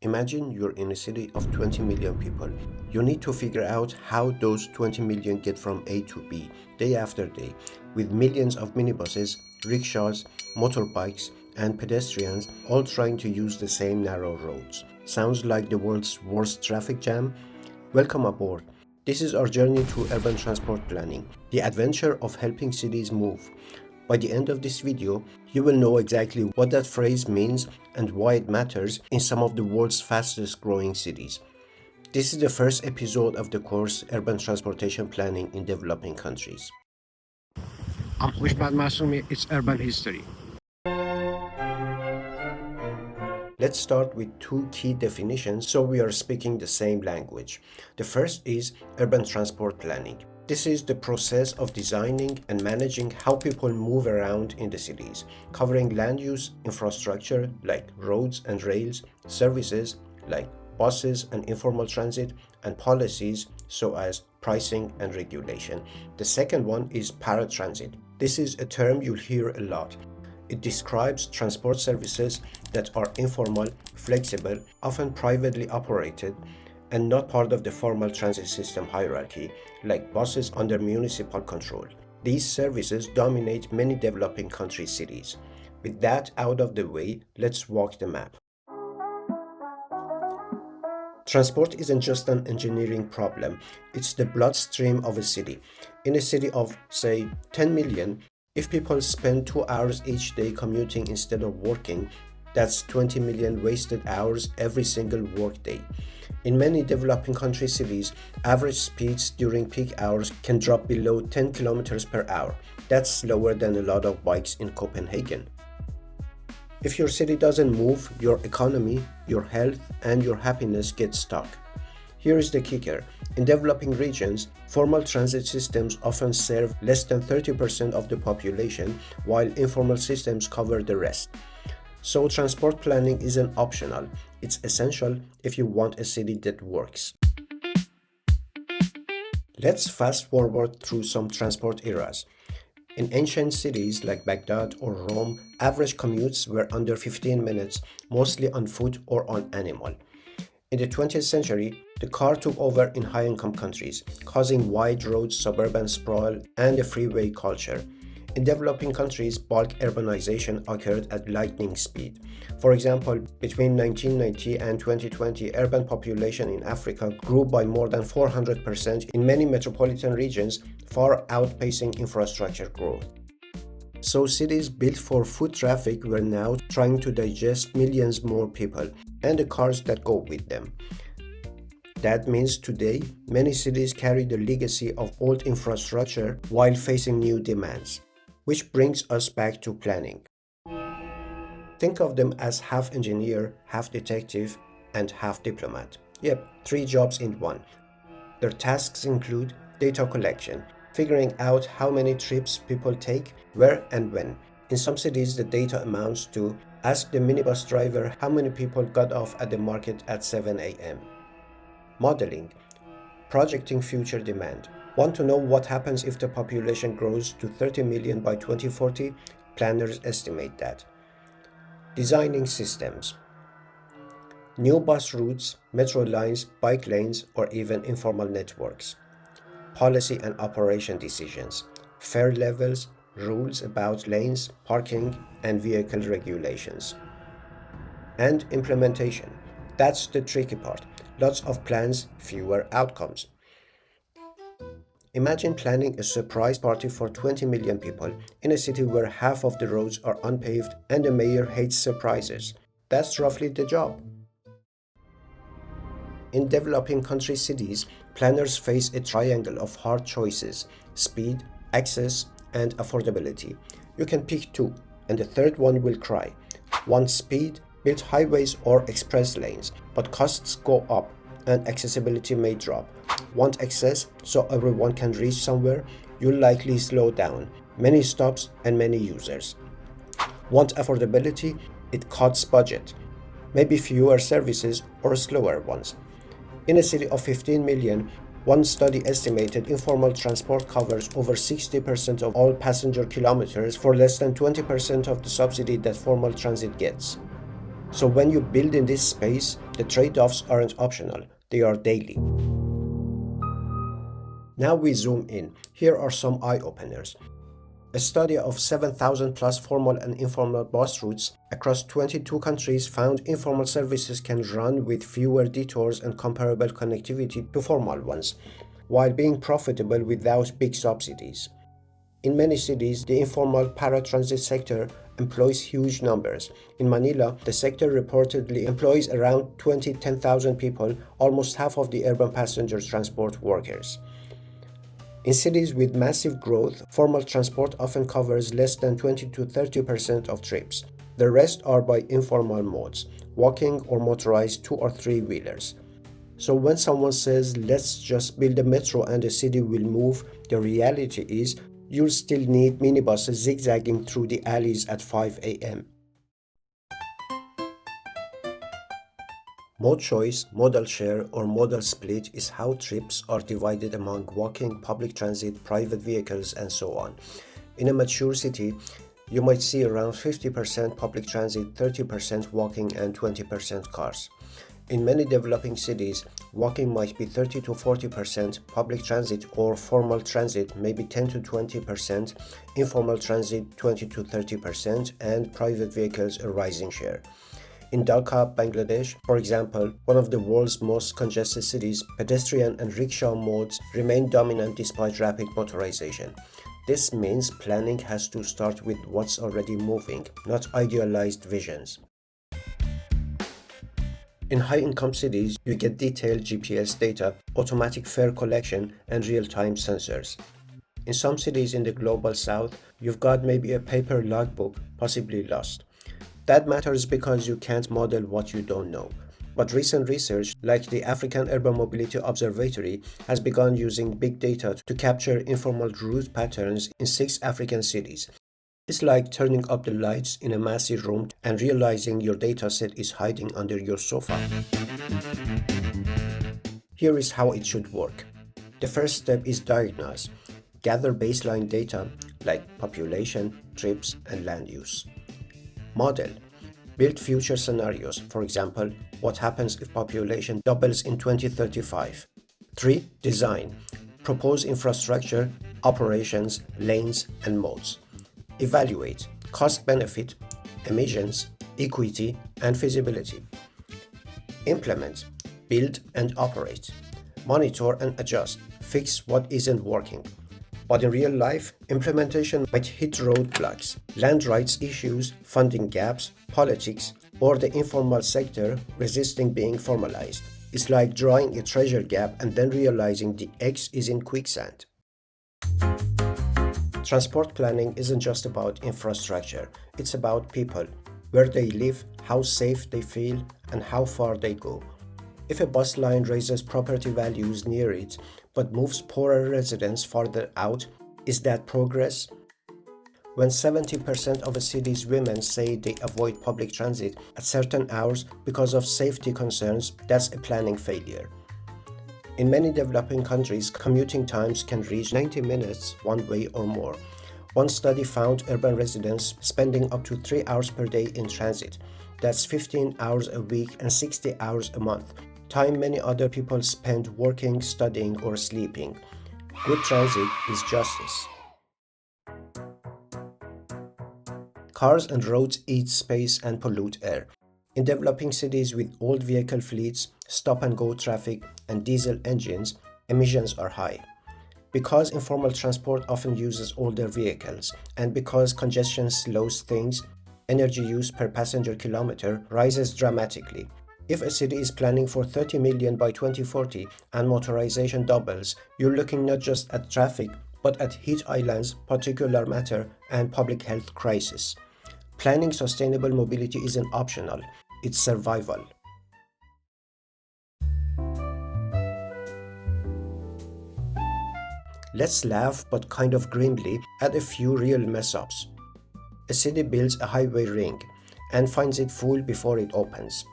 Imagine you're in a city of 20 million people. You need to figure out how those 20 million get from A to B, day after day, with millions of minibuses, rickshaws, motorbikes, and pedestrians all trying to use the same narrow roads. Sounds like the world's worst traffic jam? Welcome aboard. This is our journey through urban transport planning, the adventure of helping cities move. By the end of this video, you will know exactly what that phrase means and why it matters in some of the world's fastest growing cities. This is the first episode of the course Urban Transportation Planning in Developing Countries. I'm Hushmat Masumi, it's Urban History. Let's start with two key definitions so we are speaking the same language. The first is urban transport planning. This is the process of designing and managing how people move around in the cities, covering land use, infrastructure like roads and rails, services like buses and informal transit, and policies so as pricing and regulation. The second one is paratransit. This is a term you'll hear a lot. It describes transport services that are informal, flexible, often privately operated, and not part of the formal transit system hierarchy, like buses under municipal control. These services dominate many developing country cities. With that out of the way, let's walk the map. Transport isn't just an engineering problem, it's the bloodstream of a city. In a city of, say, 10 million, if people spend 2 hours each day commuting instead of working, that's 20 million wasted hours every single workday. In many developing country cities, average speeds during peak hours can drop below 10 kilometers per hour. That's slower than a lot of bikes in Copenhagen. If your city doesn't move, your economy, your health, and your happiness get stuck. Here is the kicker. In developing regions, formal transit systems often serve less than 30% of the population, while informal systems cover the rest. So transport planning isn't optional, it's essential if you want a city that works. Let's fast forward through some transport eras. In ancient cities like Baghdad or Rome, average commutes were under 15 minutes, mostly on foot or on animal. In the 20th century, the car took over in high-income countries, causing wide roads, suburban sprawl, and a freeway culture. In developing countries, bulk urbanization occurred at lightning speed. For example, between 1990 and 2020, urban population in Africa grew by more than 400% in many metropolitan regions, far outpacing infrastructure growth. So cities built for foot traffic were now trying to digest millions more people and the cars that go with them. That means today, many cities carry the legacy of old infrastructure while facing new demands. Which brings us back to planning. Think of them as half engineer, half detective, and half diplomat. Yep, 3 jobs in one. Their tasks include data collection, figuring out how many trips people take, where and when. In some cities, the data amounts to ask the minibus driver how many people got off at the market at 7 a.m. Modeling, projecting future demand. Want to know what happens if the population grows to 30 million by 2040? Planners estimate that. Designing systems. New bus routes, metro lines, bike lanes, or even informal networks. Policy and operation decisions. Fare levels, rules about lanes, parking, and vehicle regulations. And implementation. That's the tricky part. Lots of plans, fewer outcomes. Imagine planning a surprise party for 20 million people in a city where half of the roads are unpaved and the mayor hates surprises. That's roughly the job. In developing country cities, planners face a triangle of hard choices: speed, access, and affordability. You can pick 2, and the third one will cry. Want speed? Build highways or express lanes, but costs go up and accessibility may drop. Want access so everyone can reach somewhere? You'll likely slow down, many stops and many users. Want affordability? It cuts budget, maybe fewer services or slower ones. In a city of 15 million, one study estimated informal transport covers over 60% of all passenger kilometers for less than 20% of the subsidy that formal transit gets. So when you build in this space, the trade-offs aren't optional, they are daily. Now we zoom in. Here are some eye-openers. A study of 7,000 plus formal and informal bus routes across 22 countries found informal services can run with fewer detours and comparable connectivity to formal ones, while being profitable without big subsidies. In many cities, the informal paratransit sector employs huge numbers. In Manila, the sector reportedly employs around 10,000 people, almost half of the urban passenger transport workers. In cities with massive growth, formal transport often covers less than 20 to 30% of trips. The rest are by informal modes, walking or motorized two or three wheelers. So when someone says, let's just build a metro and the city will move, the reality is you'll still need minibuses zigzagging through the alleys at 5 a.m. Mode choice, modal share, or modal split is how trips are divided among walking, public transit, private vehicles, and so on. In a mature city, you might see around 50% public transit, 30% walking, and 20% cars. In many developing cities, walking might be 30 to 40%, public transit or formal transit maybe 10 to 20%, informal transit 20 to 30%, and private vehicles a rising share. In Dhaka, Bangladesh, for example, one of the world's most congested cities, pedestrian and rickshaw modes remain dominant despite rapid motorization. This means planning has to start with what's already moving, not idealized visions. In high-income cities, you get detailed GPS data, automatic fare collection, and real-time sensors. In some cities in the global south, you've got maybe a paper logbook, possibly lost. That matters because you can't model what you don't know. But recent research, like the African Urban Mobility Observatory, has begun using big data to capture informal route patterns in 6 African cities. It's like turning up the lights in a messy room and realizing your dataset is hiding under your sofa. Here is how it should work. The first step is diagnose. Gather baseline data like population, trips, and land use. Model. Build future scenarios. For example, what happens if population doubles in 2035? 3. Design. Propose infrastructure, operations, lanes, and modes. Evaluate. Cost-benefit, emissions, equity, and feasibility. Implement. Build and operate. Monitor and adjust. Fix what isn't working. But in real life, implementation might hit roadblocks, land rights issues, funding gaps, politics, or the informal sector resisting being formalized. It's like drawing a treasure gap and then realizing the X is in quicksand. Transport planning isn't just about infrastructure, it's about people, where they live, how safe they feel, and how far they go. If a bus line raises property values near it, but moves poorer residents farther out, is that progress? When 70% of a city's women say they avoid public transit at certain hours because of safety concerns, that's a planning failure. In many developing countries, commuting times can reach 90 minutes one way or more. One study found urban residents spending up to 3 hours per day in transit. That's 15 hours a week and 60 hours a month. Time many other people spend working, studying, or sleeping. Good transit is justice. Cars and roads eat space and pollute air. In developing cities with old vehicle fleets, stop-and-go traffic, and diesel engines, emissions are high. Because informal transport often uses older vehicles, and because congestion slows things, energy use per passenger kilometer rises dramatically. If a city is planning for 30 million by 2040 and motorization doubles, you're looking not just at traffic, but at heat islands, particulate matter, and public health crisis. Planning sustainable mobility isn't optional, it's survival. Let's laugh, but kind of grimly, at a few real mess-ups. A city builds a highway ring and finds it full before it opens.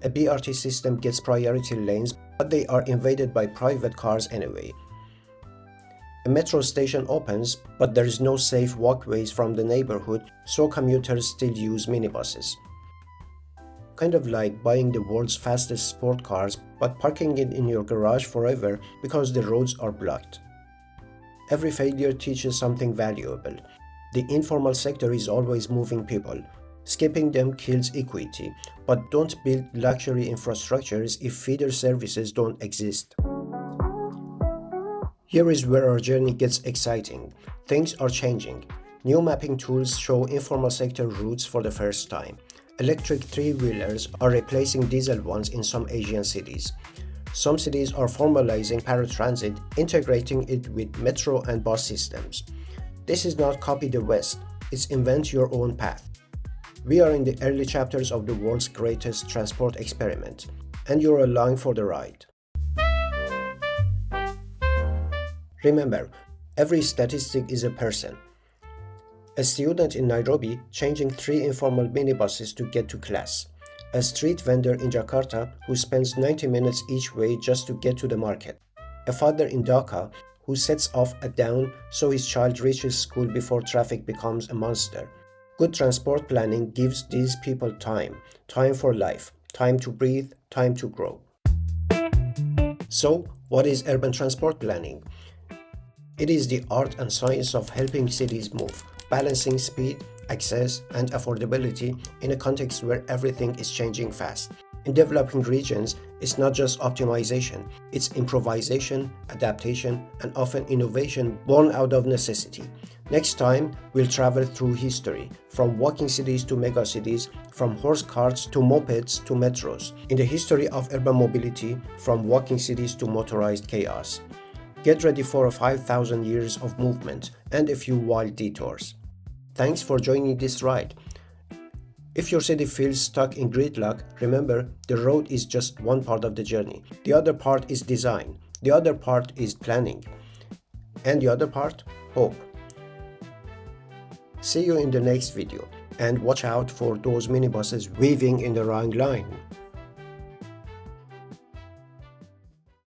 A BRT system gets priority lanes, but they are invaded by private cars anyway. A metro station opens, but there is no safe walkways from the neighborhood, so commuters still use minibuses. kind of like buying the world's fastest sport cars but parking it in your garage forever because the roads are blocked. Every failure teaches something valuable. The informal sector is always moving people. Skipping them kills equity, but don't build luxury infrastructures if feeder services don't exist. Here is where our journey gets exciting. Things are changing. New mapping tools show informal sector routes for the first time. Electric three-wheelers are replacing diesel ones in some Asian cities. Some cities are formalizing paratransit, integrating it with metro and bus systems. This is not copy the West, it's invent your own path. We are in the early chapters of the world's greatest transport experiment, and you're along for the ride. Remember, every statistic is a person. A student in Nairobi changing 3 informal minibuses to get to class. A street vendor in Jakarta who spends 90 minutes each way just to get to the market. A father in Dhaka who sets off at dawn so his child reaches school before traffic becomes a monster. Good transport planning gives these people time for life, time to breathe, time to grow. So, what is urban transport planning? It is the art and science of helping cities move, balancing speed, access, and affordability in a context where everything is changing fast. In developing regions, it's not just optimization, it's improvisation, adaptation, and often innovation born out of necessity. Next time, we'll travel through history, from walking cities to megacities, from horse carts to mopeds to metros, in the history of urban mobility, from walking cities to motorized chaos. Get ready for 5,000 years of movement and a few wild detours. Thanks for joining this ride. If your city feels stuck in gridlock, remember, the road is just one part of the journey. The other part is design. The other part is planning. And the other part? Hope. See you in the next video. And watch out for those minibuses weaving in the wrong line.